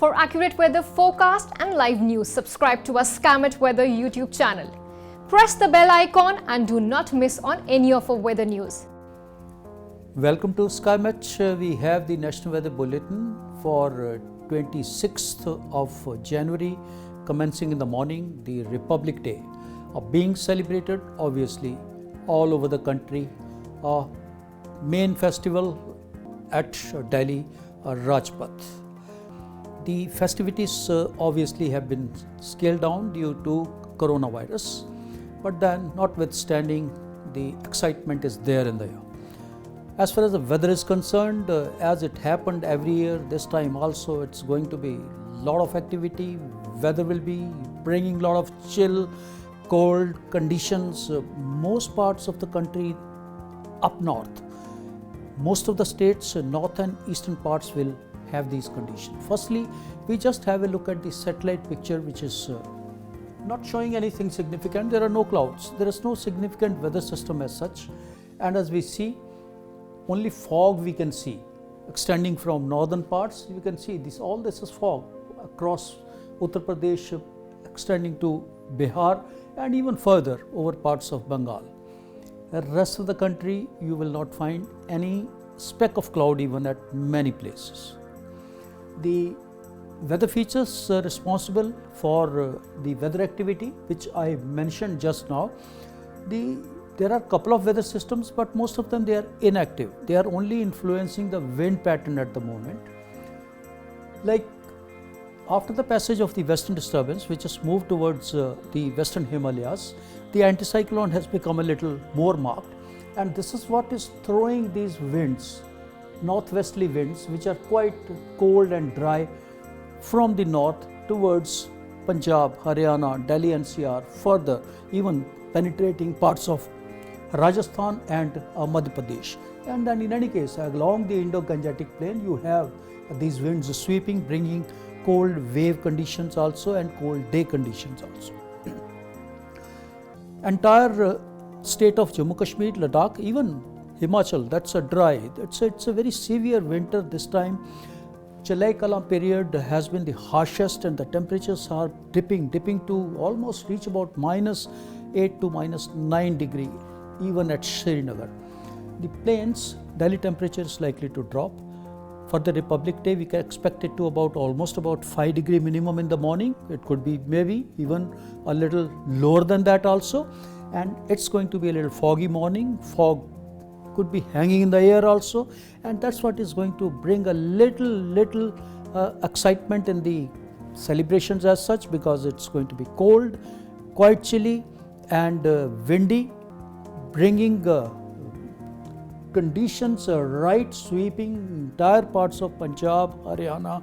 For accurate weather forecast and live news, subscribe to our Skymet Weather YouTube channel. Press the bell icon and do not miss on any of our weather news. Welcome to Skymet. We have the National Weather Bulletin for 26th of January, commencing in the morning, the Republic Day, being celebrated obviously all over the country. Main festival at Delhi, Rajpath. The festivities obviously have been scaled down due to coronavirus, but then notwithstanding, the excitement is there in the air. As far as the weather is concerned, as it happened every year, this time also it's going to be a lot of activity. Weather will be bringing a lot of chill, cold conditions. Most parts of the country up north, most of the states, north and eastern parts will have these conditions. Firstly, we just have a look at the satellite picture, which is not showing anything significant. There are no clouds. There is no significant weather system as such. And as we see, only fog we can see extending from northern parts. You can see this, all this is fog across Uttar Pradesh, extending to Bihar and even further over parts of Bengal. The rest of the country, you will not find any speck of cloud even at many places. The weather features responsible for the weather activity, which I mentioned just now. There are a couple of weather systems, but most of them they are inactive. They are only influencing the wind pattern at the moment. Like after the passage of the western disturbance, which has moved towards the western Himalayas, the anticyclone has become a little more marked, and this is what is throwing these winds, northwesterly winds, which are quite cold and dry from the north towards Punjab, Haryana, Delhi NCR, further even penetrating parts of Rajasthan and Madhya Pradesh. And then in any case, along the Indo-Gangetic plain, you have these winds sweeping, bringing cold wave conditions also and cold day conditions also. Entire state of Jammu Kashmir, Ladakh, even Himachal, that's a dry, it's a very severe winter this time. Chalai Kala period has been the harshest, and the temperatures are dipping to almost reach about -8 to -9 degree, even at Srinagar. The plains, Delhi temperature is likely to drop. For the Republic Day, we can expect it to almost about 5 degree minimum in the morning. It could be maybe even a little lower than that also. And it's going to be a little foggy morning. Fog could be hanging in the air also. And that's what is going to bring a little excitement in the celebrations as such, because it's going to be cold, quite chilly and windy, bringing conditions right sweeping entire parts of Punjab, Haryana,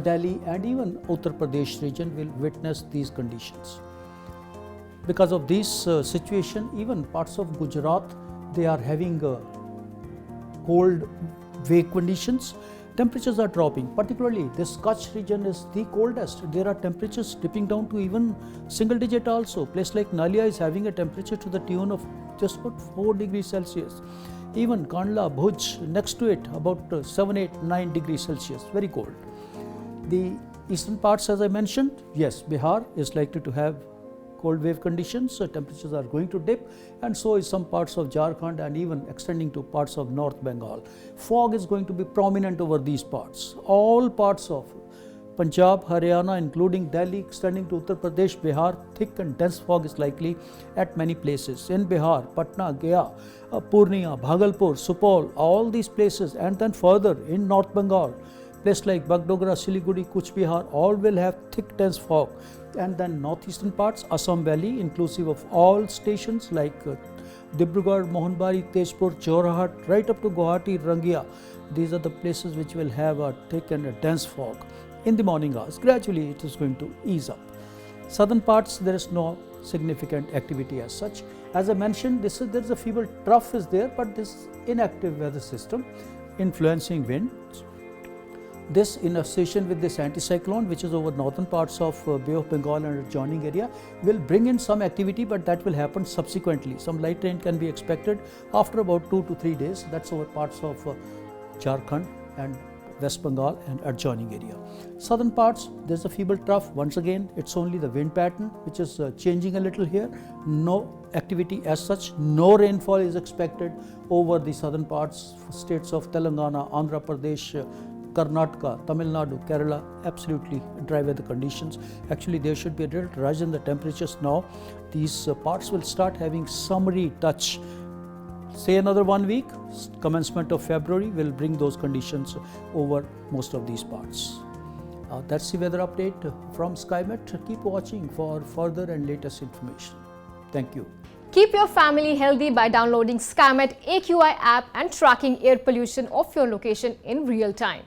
Delhi and even Uttar Pradesh region will witness these conditions. Because of this situation, even parts of Gujarat, they are having cold wave conditions. Temperatures are dropping, particularly this Kutch region is the coldest. There are temperatures dipping down to even single digit also. Place like Nalia is having a temperature to the tune of just about 4 degrees Celsius. Even Kandla, Bhuj, next to it about 7, 8, 9 degrees Celsius, very cold. The eastern parts, as I mentioned, yes, Bihar is likely to have cold wave conditions, so temperatures are going to dip, and so is some parts of Jharkhand and even extending to parts of North Bengal. Fog is going to be prominent over these parts. All parts of Punjab, Haryana, including Delhi, extending to Uttar Pradesh, Bihar, thick and dense fog is likely at many places. In Bihar, Patna, Gaya, Purnia, Bhagalpur, Supol, all these places, and then further in North Bengal, places like Bagdogra, Siliguri, Kuch Bihar, all will have thick dense fog. And then northeastern parts, Assam Valley, inclusive of all stations like Dibrugarh, Mohanbari, Tezpur, Jorhat, right up to Guwahati, Rangia. These are the places which will have a thick and a dense fog in the morning hours. Gradually it is going to ease up. Southern parts, there is no significant activity as such. As I mentioned, there is a feeble trough is there, but this inactive weather system influencing winds. This in association with this anticyclone, which is over northern parts of Bay of Bengal and adjoining area, will bring in some activity, but that will happen subsequently. Some light rain can be expected after about 2 to 3 days. That's over parts of Jharkhand and West Bengal and adjoining area. Southern parts, there's a feeble trough. Once again, it's only the wind pattern which is changing a little here. No activity as such. No rainfall is expected over the southern parts, states of Telangana, Andhra Pradesh, Karnataka, Tamil Nadu, Kerala. Absolutely dry weather conditions. Actually, there should be a little rise in the temperatures now. These parts will start having summery touch. Say another 1 week, commencement of February will bring those conditions over most of these parts. That's the weather update from Skymet. Keep watching for further and latest information. Thank you. Keep your family healthy by downloading Skymet AQI app and tracking air pollution of your location in real time.